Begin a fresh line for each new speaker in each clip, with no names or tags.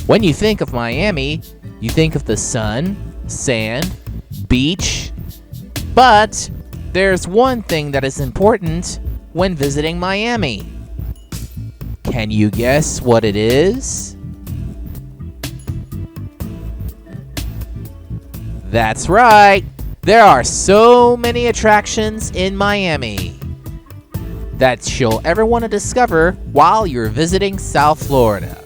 When you think of Miami, you think of the sun, sand, beach. But there's one thing that is important when visiting Miami. Can you guess what it is? That's right. There are so many attractions in Miami that you'll ever want to discover while you're visiting South Florida.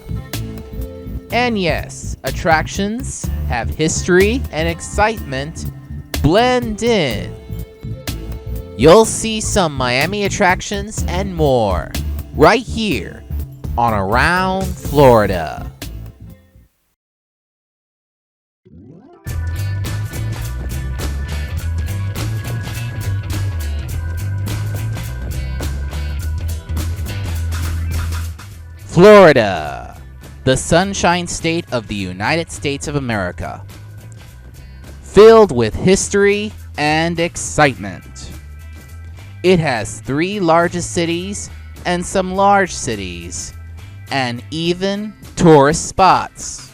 And yes, attractions have history and excitement blend in. You'll see some Miami attractions and more right here on Around Florida. Florida, the Sunshine State of the United States of America, filled with history and excitement. It has 3 largest cities and some large cities, and even tourist spots.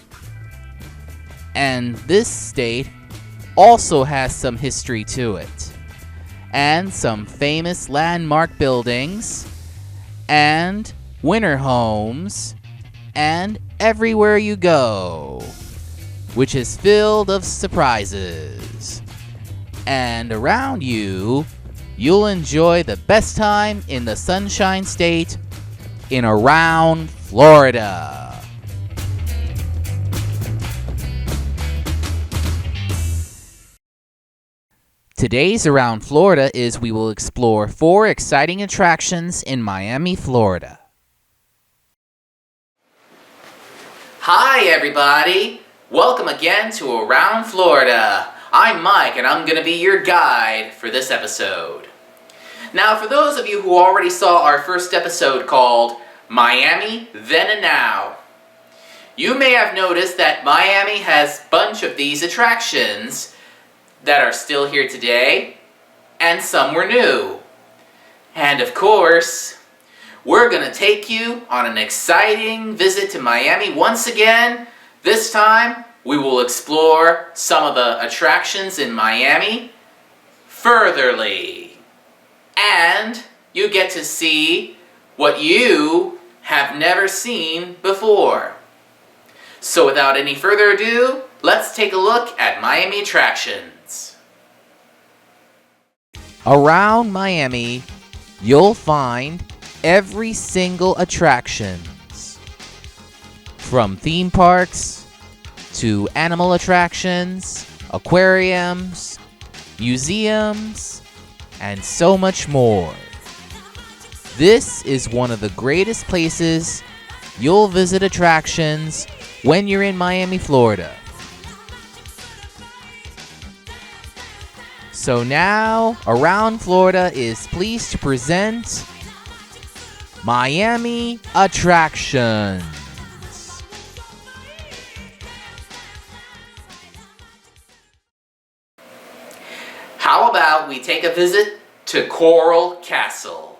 And this state also has some history to it, and some famous landmark buildings, and winter homes, and everywhere you go, which is filled of surprises. And around you, you'll enjoy the best time in the Sunshine State in Around Florida. Today's Around Florida is we will explore 4 exciting attractions in Miami, Florida. Hi everybody! Welcome again to Around Florida. I'm Mike and I'm going to be your guide for this episode. Now for those of you who already saw our first episode called Miami Then and Now, you may have noticed that Miami has a bunch of these attractions that are still here today, and some were new. And of course, we're going to take you on an exciting visit to Miami once again. This time, we will explore some of the attractions in Miami furtherly. And you get to see what you have never seen before. So without any further ado, let's take a look at Miami attractions. Around Miami, you'll find every single attractions, from theme parks to animal attractions, aquariums, museums, and so much more. This is one of the greatest places you'll visit attractions when you're in Miami, Florida. So now, Around Florida is pleased to present Miami Attractions. How about we take a visit to Coral Castle?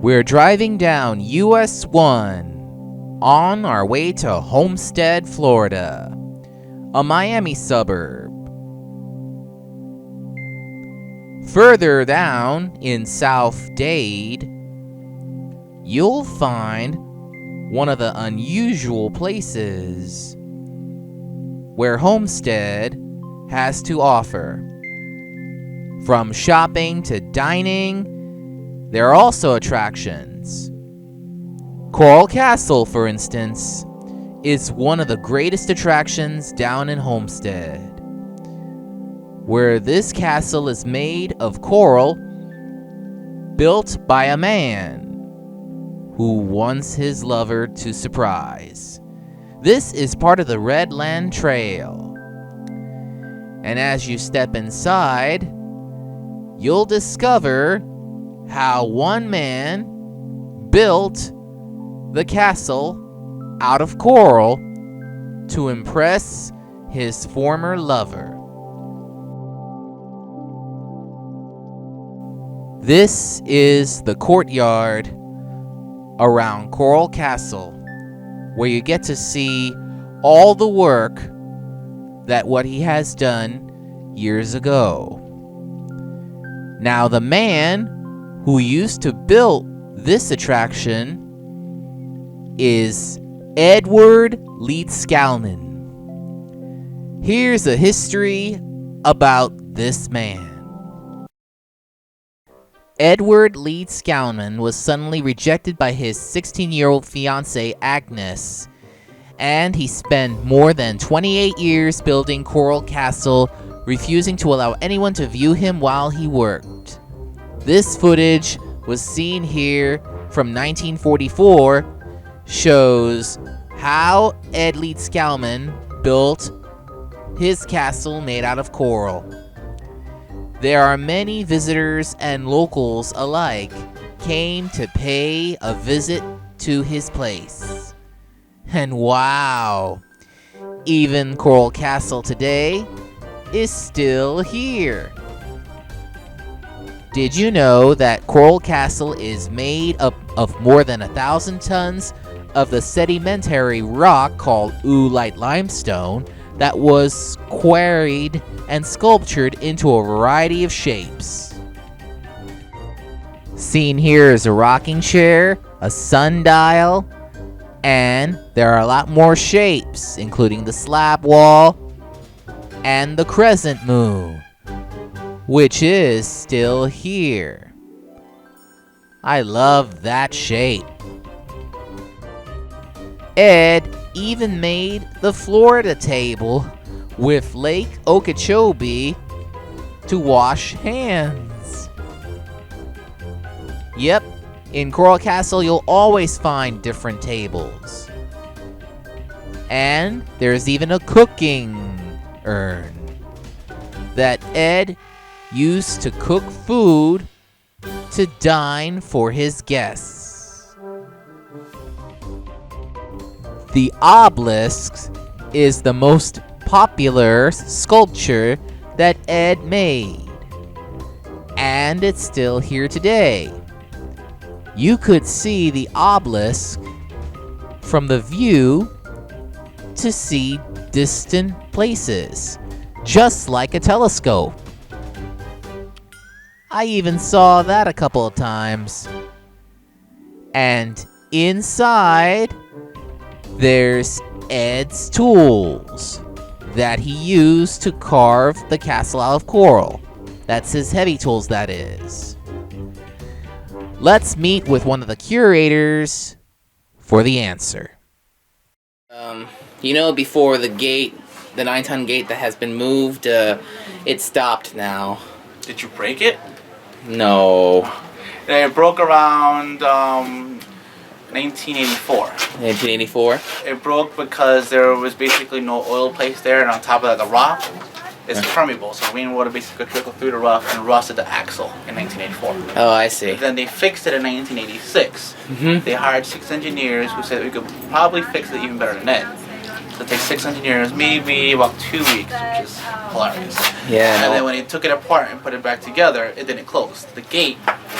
We're driving down US 1 on our way to Homestead, Florida, a Miami suburb. Further down in South Dade, you'll find one of the unusual places where Homestead has to offer. From shopping to dining, there are also attractions. Coral Castle, for instance, is one of the greatest attractions down in Homestead, where this castle is made of coral built by a man who wants his lover to surprise. This is part of the Redland Trail. And as you step inside, you'll discover how one man built the castle out of coral to impress his former lover. This is the courtyard around Coral Castle, where you get to see all the work that what he has done years ago. Now, the man who used to build this attraction is Edward Leedskalnin. Here's a history about this man. Edward Leedskalnin was suddenly rejected by his 16-year-old fiancée Agnes, and he spent more than 28 years building Coral Castle, refusing to allow anyone to view him while he worked. This footage was seen here from 1944, shows how Ed Leedskalnin built his castle made out of coral. There are many visitors and locals alike came to pay a visit to his place. And wow, even Coral Castle today is still here. Did you know that Coral Castle is made up of more than 1,000 tons of the sedimentary rock called oolite limestone that was quarried and sculptured into a variety of shapes? Seen here is a rocking chair, a sundial, and there are a lot more shapes, including the slab wall and the crescent moon, which is still here. I love that shape. Ed even made the Florida table with Lake Okeechobee to wash hands. Yep, in Coral Castle you'll always find different tables. And there's even a cooking urn that Ed used to cook food to dine for his guests. The obelisk is the most popular sculpture that Ed made, and it's still here today. You could see the obelisk from the view to see distant places, just like a telescope. I even saw that a couple of times. And inside, there's Ed's tools that he used to carve the castle out of coral. That's his heavy tools, that is. Let's meet with one of the curators for the answer. Before the gate, the 9-ton gate that has been moved, it stopped now.
Did you break it?
No.
It broke around 1984.
1984?
It broke because there was basically no oil place there, and on top of that, the rock is permeable, so rainwater basically could trickle through the rock and rusted the axle in 1984.
Oh, I see.
Then they fixed it in 1986. They hired 6 engineers who said we could probably fix it even better than that. So it takes 6 engineers, maybe about 2 weeks, which is hilarious.
Yeah.
And then when they took it apart and put it back together, it didn't close. The gate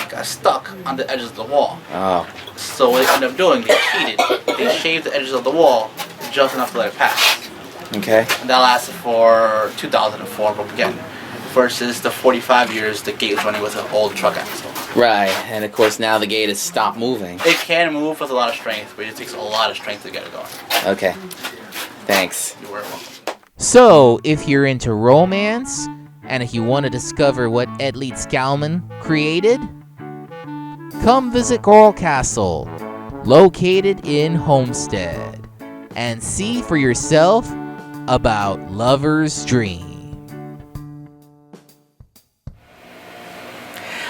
got stuck on the edges of the wall.
Oh.
So what they ended up doing, they cheated. They shaved the edges of the wall just enough to let it pass.
Okay.
And that lasted for 2004, but again, versus the 45 years the gate was running with an old truck axle.
Right, and of course now the gate has stopped moving.
It can move with a lot of strength, but it takes a lot of strength to get it going.
Okay. Thanks.
You're very welcome.
So, if you're into romance, and if you want to discover what Ed Leedskalnin created, come visit Coral Castle, located in Homestead, and see for yourself about Lover's Dream.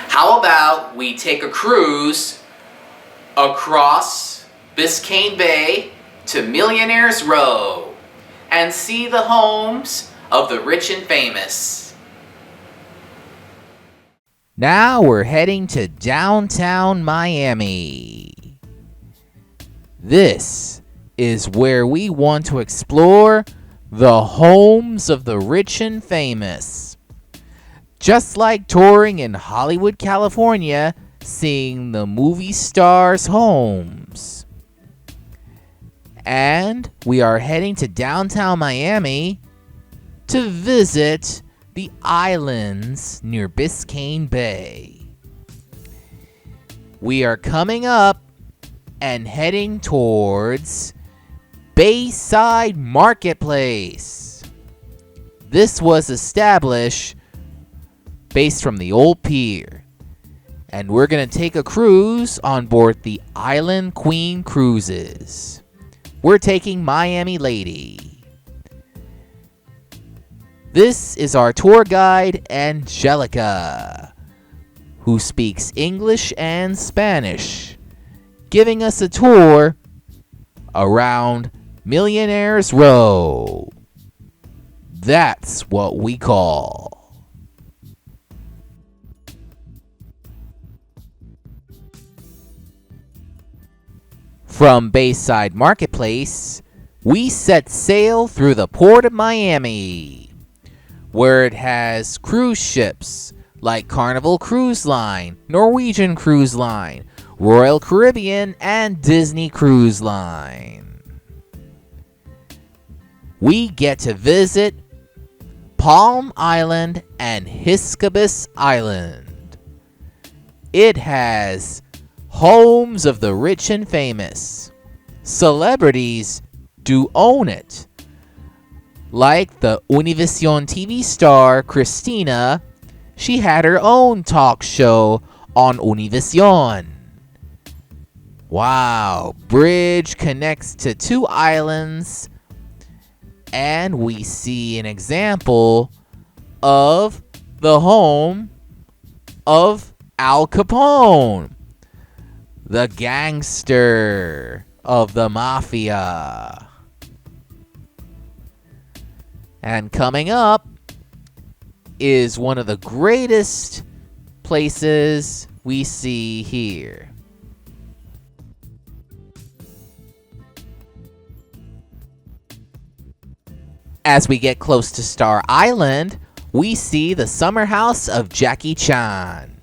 How about we take a cruise across Biscayne Bay to Millionaire's Row and see the homes of the rich and famous. Now we're heading to downtown Miami. This is where we want to explore the homes of the rich and famous. Just like touring in Hollywood, California, seeing the movie stars' homes. And we are heading to downtown Miami to visit the islands near Biscayne Bay. We are coming up and heading towards Bayside Marketplace. This was established based from the old pier. And we're going to take a cruise on board the Island Queen Cruises. We're taking Miami Lady. This is our tour guide, Angelica, who speaks English and Spanish, giving us a tour around Millionaire's Row. That's what we call. From Bayside Marketplace, we set sail through the port of Miami, where it has cruise ships like Carnival Cruise Line, Norwegian Cruise Line, Royal Caribbean, and Disney Cruise Line. We get to visit Palm Island and Hiscabis Island. It has homes of the rich and famous. Celebrities do own it. Like the Univision TV star Christina, she had her own talk show on Univision. Wow, bridge connects to 2 islands, and we see an example of the home of Al Capone, the gangster of the mafia. And coming up is one of the greatest places we see here. As we get close to Star Island, we see the summer house of Jackie Chan.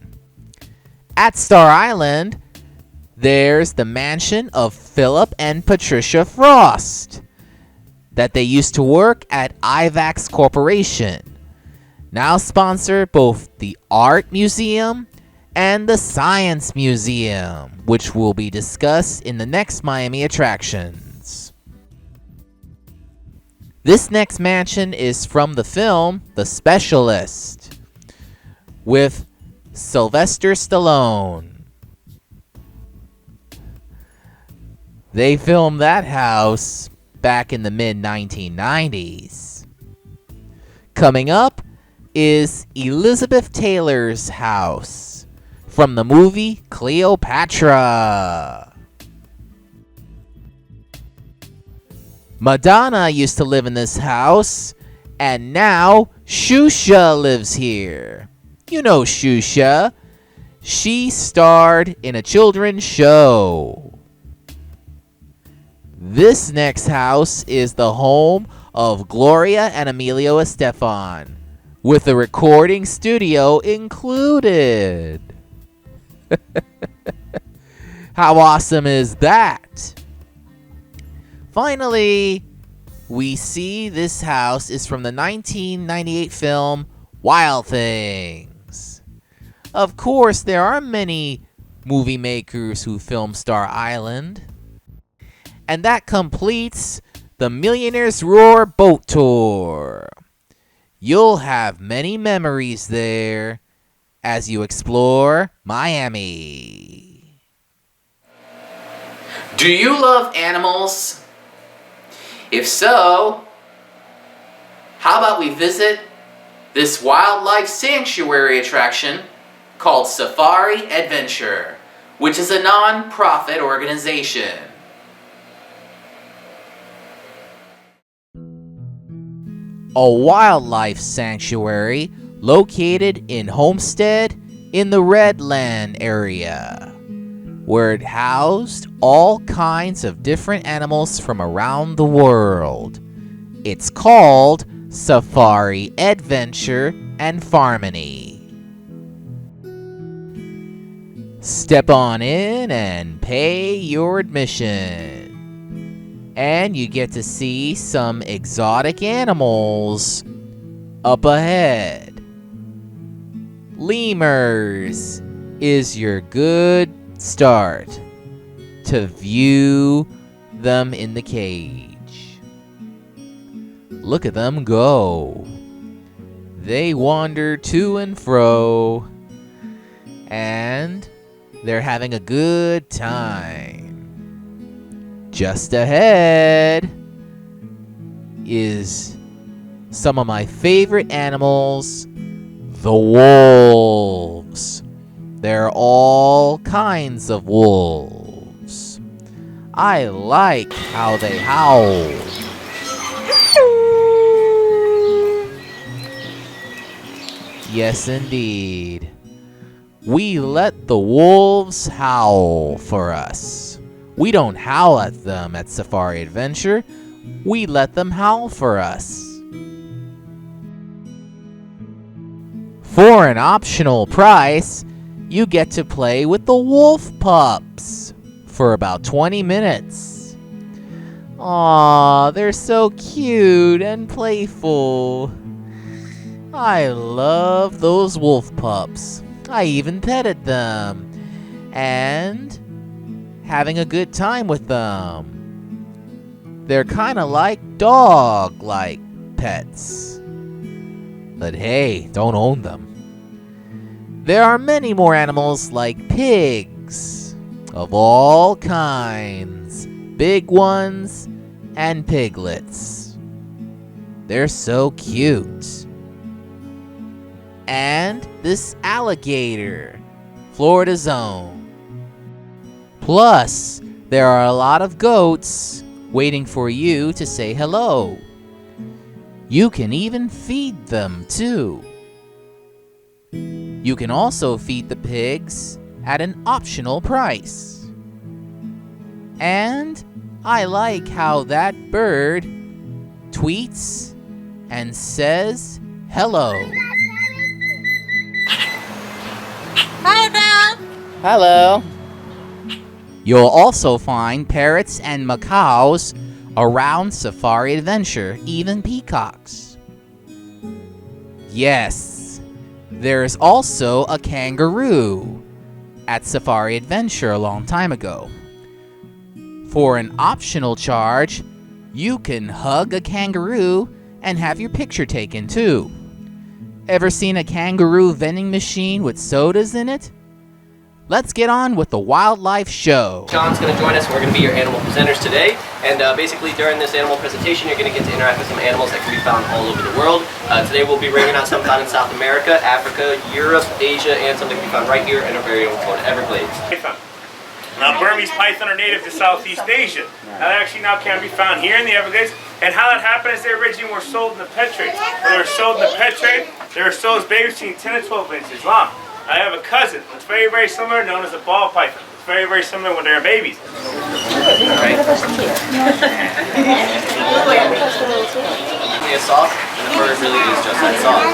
At Star Island, there's the mansion of Philip and Patricia Frost that they used to work at IVAX Corporation. Now sponsor both the Art Museum and the Science Museum, which will be discussed in the next Miami attractions. This next mansion is from the film The Specialist with Sylvester Stallone. They filmed that house back in the mid-1990s. Coming up is Elizabeth Taylor's house from the movie Cleopatra. Madonna used to live in this house, and now Shusha lives here. You know Shusha. She starred in a children's show. This next house is the home of Gloria and Emilio Estefan, with a recording studio included. How awesome is that? Finally, we see this house is from the 1998 film Wild Things. Of course, there are many movie makers who filmed Star Island. And that completes the Millionaire's Roar boat tour. You'll have many memories there as you explore Miami. Do you love animals? If so, how about we visit this wildlife sanctuary attraction called Safari Edventure, which is a non-profit organization. A wildlife sanctuary located in Homestead in the Redland area, where it housed all kinds of different animals from around the world. It's called Safari Edventure and Farmony. Step on in and pay your admission. And you get to see some exotic animals up ahead. Lemurs is your good start to view them in the cage. Look at them go. They wander to and fro, and they're having a good time. Just ahead is some of my favorite animals, the wolves. There are all kinds of wolves. I like how they howl. Yes, indeed. We let the wolves howl for us. We don't howl at them at Safari Adventure. We let them howl for us. For an optional price, you get to play with the wolf pups for about 20 minutes. Aww, they're so cute and playful. I love those wolf pups. I even petted them and having a good time with them. They're kind of like dog-like pets. But hey, don't own them. There are many more animals like pigs of all kinds, big ones and piglets. They're so cute. And this alligator, Florida's own. Plus, there are a lot of goats waiting for you to say hello. You can even feed them too. You can also feed the pigs at an optional price. And I like how that bird tweets and says hello.
Hi, Dad.
Hello. You'll also find parrots and macaws around Safari Adventure, even peacocks. Yes, there's also a kangaroo at Safari Adventure a long time ago. For an optional charge, you can hug a kangaroo and have your picture taken too. Ever seen a kangaroo vending machine with sodas in it? Let's get on with the wildlife show.
Sean's going to join us. We're going to be your animal presenters today. And basically during this animal presentation, you're going to get to interact with some animals that can be found all over the world. Today we'll be bringing out some found in South America, Africa, Europe, Asia, and some that can be found right here in our very own Florida Everglades.
Now, Burmese python are native to Southeast Asia. Now, they actually now can be found here in the Everglades. And how that happened is they originally were sold in the pet trade. When they were sold in the pet trade, they were sold as babies between 10 and 12 inches long. I have a cousin that's very, very similar, known as a ball python. It's very, very similar when they're babies.
Right? It's soft, and the fur really is just that soft.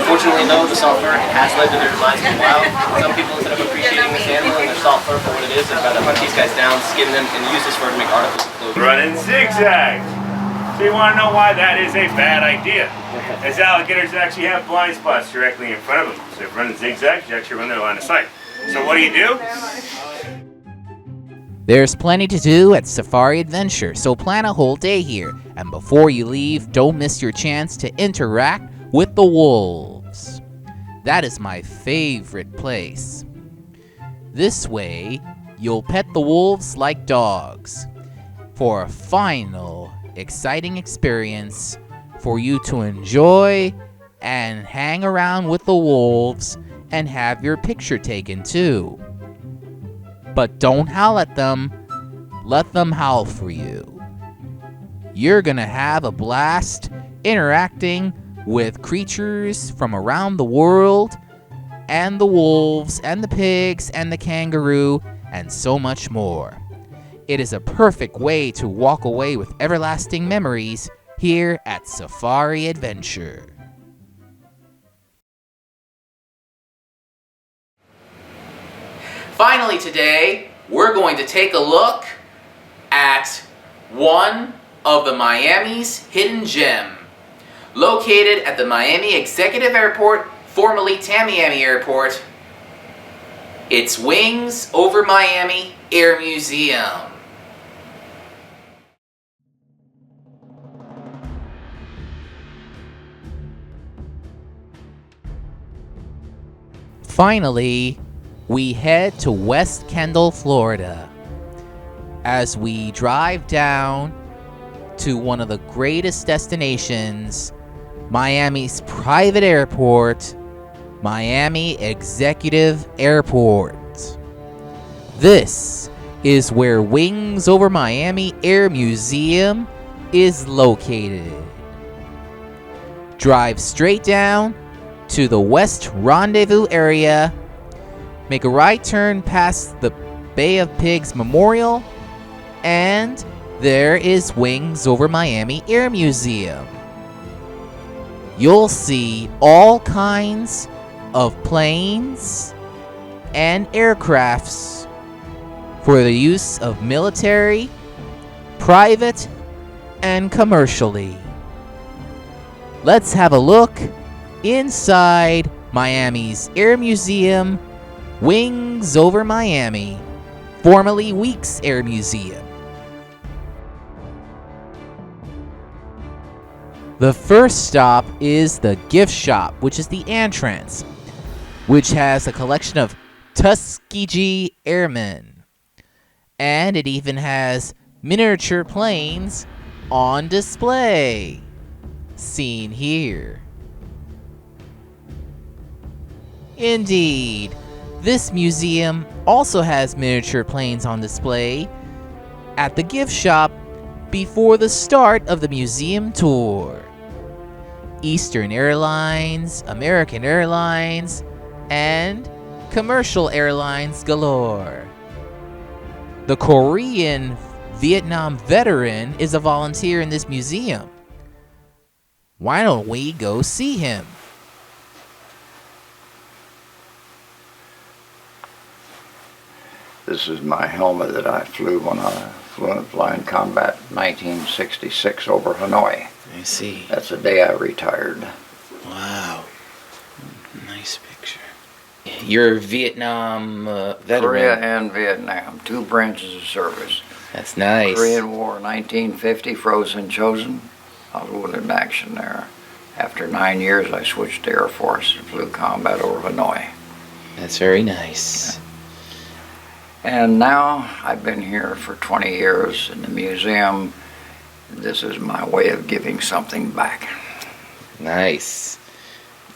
Unfortunately, though, the soft fur has led to their demise in the wild. Some people, instead of appreciating this animal and their soft fur for what it is, have got to hunt these guys down, skin them, and use this fur to make articles of clothing.
Running zigzags. So you want to know why that is a bad idea? As alligators actually have blind spots directly in front of them. So if you're running zigzags, you actually run their line of sight. So what do?
There's plenty to do at Safari Adventure, so plan a whole day here. And before you leave, don't miss your chance to interact with the wolves. That is my favorite place. This way, you'll pet the wolves like dogs for a final, exciting experience for you to enjoy and hang around with the wolves and have your picture taken too. But don't howl at them, let them howl for you. You're gonna have a blast interacting with creatures from around the world, and the wolves, and the pigs, and the kangaroo, and so much more. It is a perfect way to walk away with everlasting memories here at Safari Adventure. Finally today, we're going to take a look at one of the Miami's hidden gem. Located at the Miami Executive Airport, formerly Tamiami Airport, it's Wings Over Miami Air Museum. Finally, we head to West Kendall, Florida, as we drive down to one of the greatest destinations, Miami's private airport, Miami Executive Airport. This is where Wings Over Miami Air Museum is located. Drive straight down to the West Rendezvous area, make a right turn past the Bay of Pigs Memorial, and there is Wings Over Miami Air Museum. You'll see all kinds of planes and aircrafts for the use of military, private, and commercially. Let's have a look inside Miami's Air Museum, Wings Over Miami, formerly Weeks Air Museum. The first stop is the gift shop, which is the entrance, which has a collection of Tuskegee Airmen. And it even has miniature planes on display, seen here. Indeed, this museum also has miniature planes on display at the gift shop before the start of the museum tour. Eastern Airlines, American Airlines, and commercial airlines galore. The Korean Vietnam veteran is a volunteer in this museum. Why don't we go see him?
This is my helmet that I flew when I flew in flying combat in 1966 over Hanoi.
I see.
That's the day I retired.
Wow. Nice picture. You're a Vietnam veteran.
Korea and Vietnam, 2 branches of service.
That's nice.
Korean War, 1950, frozen chosen. I was wounded in action there. After 9 years, I switched to Air Force and flew combat over Hanoi.
That's very nice.
And now I've been here for 20 years in the museum. This is my way of giving something back.
Nice.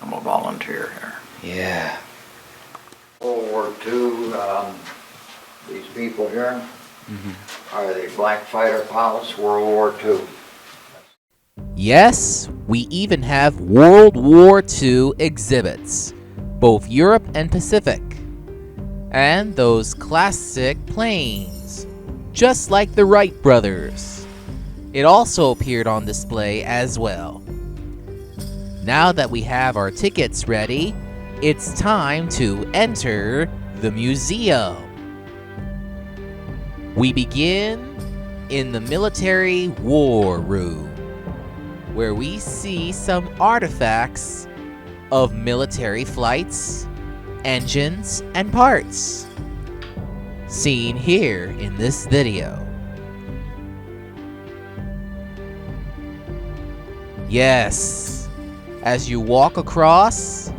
I'm a volunteer here.
Yeah.
World War II, these people here are the black fighter pilots, World War II.
Yes, we even have World War II exhibits, both Europe and Pacific. And those classic planes, just like the Wright brothers. It also appeared on display as well. Now that we have our tickets ready, it's time to enter the museum. We begin in the military war room, where we see some artifacts of military flights, engines, and parts, seen here in this video. Yes, as you walk across,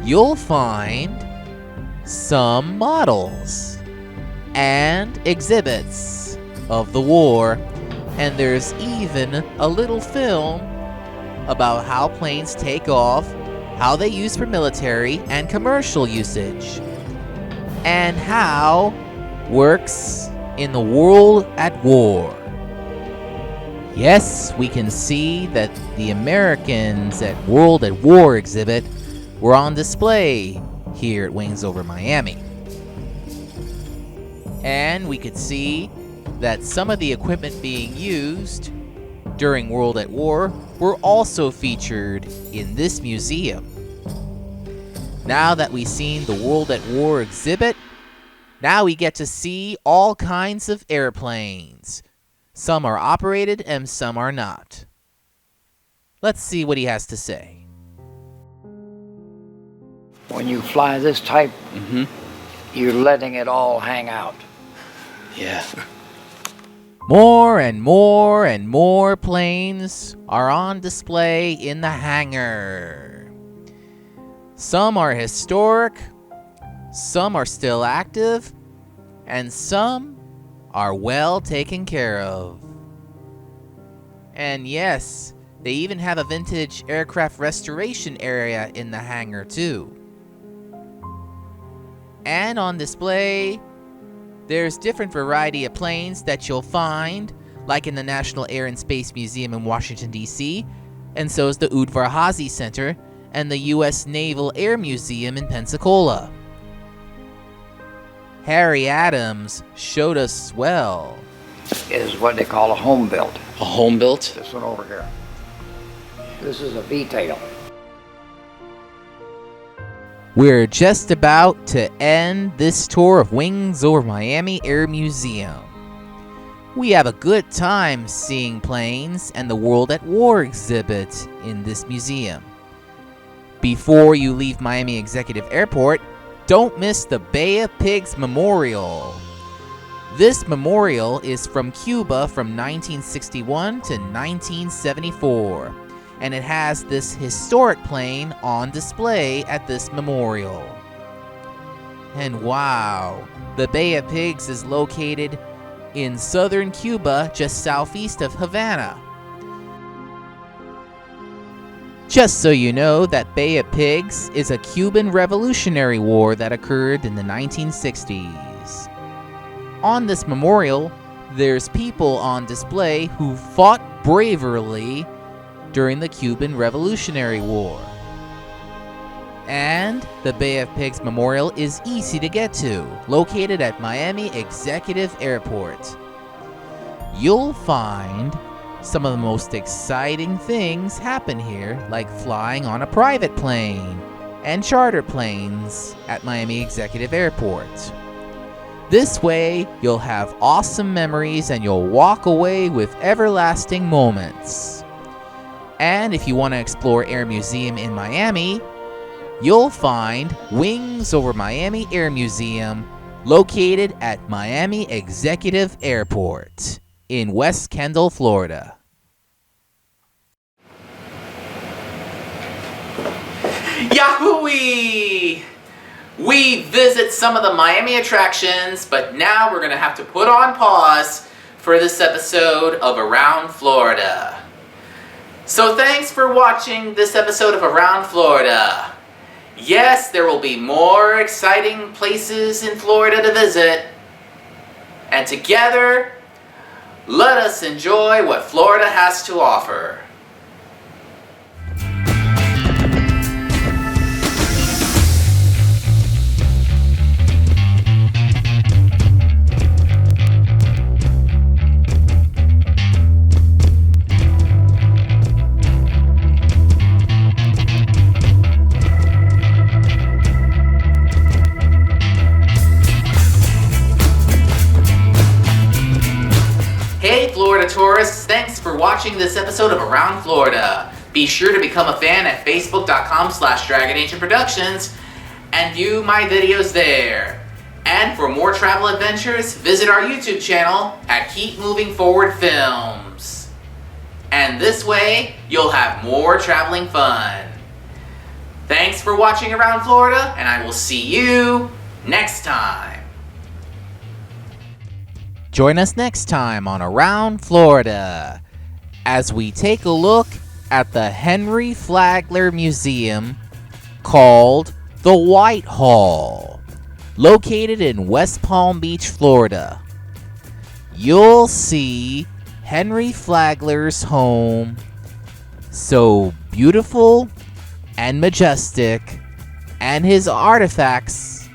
you'll find some models and exhibits of the war, and there's even a little film about how planes take off, how they use for military and commercial usage, and how works in the world at war. Yes, we can see that the Americans at World at War exhibit were on display here at Wings Over Miami. And we could see that some of the equipment being used during World at War were also featured in this museum. Now that we've seen the World at War exhibit, Now we get to see all kinds of airplanes. Some are operated and some are not. Let's see what he has to say.
When you fly this type, you're letting it all hang out.
Yeah.
More and more and more planes are on display in the hangar. Some are historic, some are still active, and some are well taken care of. And yes, they even have a vintage aircraft restoration area in the hangar too. And on display, there's different variety of planes that you'll find, like in the National Air and Space Museum in Washington, D.C., and so is the Udvar-Hazy Center and the U.S. Naval Air Museum in Pensacola. Harry Adams showed us well.
Is what they call a home built.
A home built?
This one over here. This is a V-tail.
We're just about to end this tour of Wings Over Miami Air Museum. We have a good time seeing planes and the World at War exhibit in this museum. Before you leave Miami Executive Airport, don't miss the Bay of Pigs Memorial. This memorial is from Cuba from 1961 to 1974, and it has this historic plane on display at this memorial. And wow, the Bay of Pigs is located in southern Cuba, just southeast of Havana. Just so you know, that Bay of Pigs is a Cuban Revolutionary War that occurred in the 1960s. On this memorial, there's people on display who fought bravely during the Cuban Revolutionary War. And the Bay of Pigs Memorial is easy to get to, located at Miami Executive Airport. You'll find some of the most exciting things happen here, like flying on a private plane and charter planes at Miami Executive Airport. This way, you'll have awesome memories and you'll walk away with everlasting moments. And if you want to explore Air Museum in Miami, you'll find Wings Over Miami Air Museum, located at Miami Executive Airport in West Kendall, Florida. Yahoo! We visit some of the Miami attractions, but now we're going to have to put on pause for this episode of Around Florida. So thanks for watching this episode of Around Florida. Yes, there will be more exciting places in Florida to visit. And together, let us enjoy what Florida has to offer. Hey Florida tourists, thanks for watching this episode of Around Florida. Be sure to become a fan at facebook.com/DragonAncientProductions and view my videos there. And for more travel adventures, visit our YouTube channel at Keep Moving Forward Films. And this way, you'll have more traveling fun. Thanks for watching Around Florida, and I will see you next time. Join us next time on Around Florida as we take a look at the Henry Flagler Museum called the White Hall, located in West Palm Beach, Florida. You'll see Henry Flagler's home, so beautiful and majestic, and his artifacts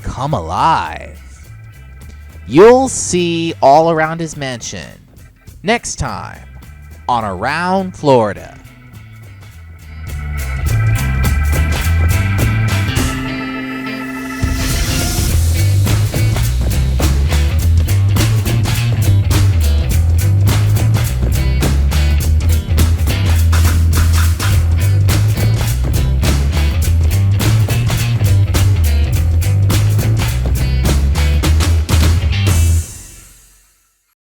come alive. You'll see all around his mansion next time on Around Florida.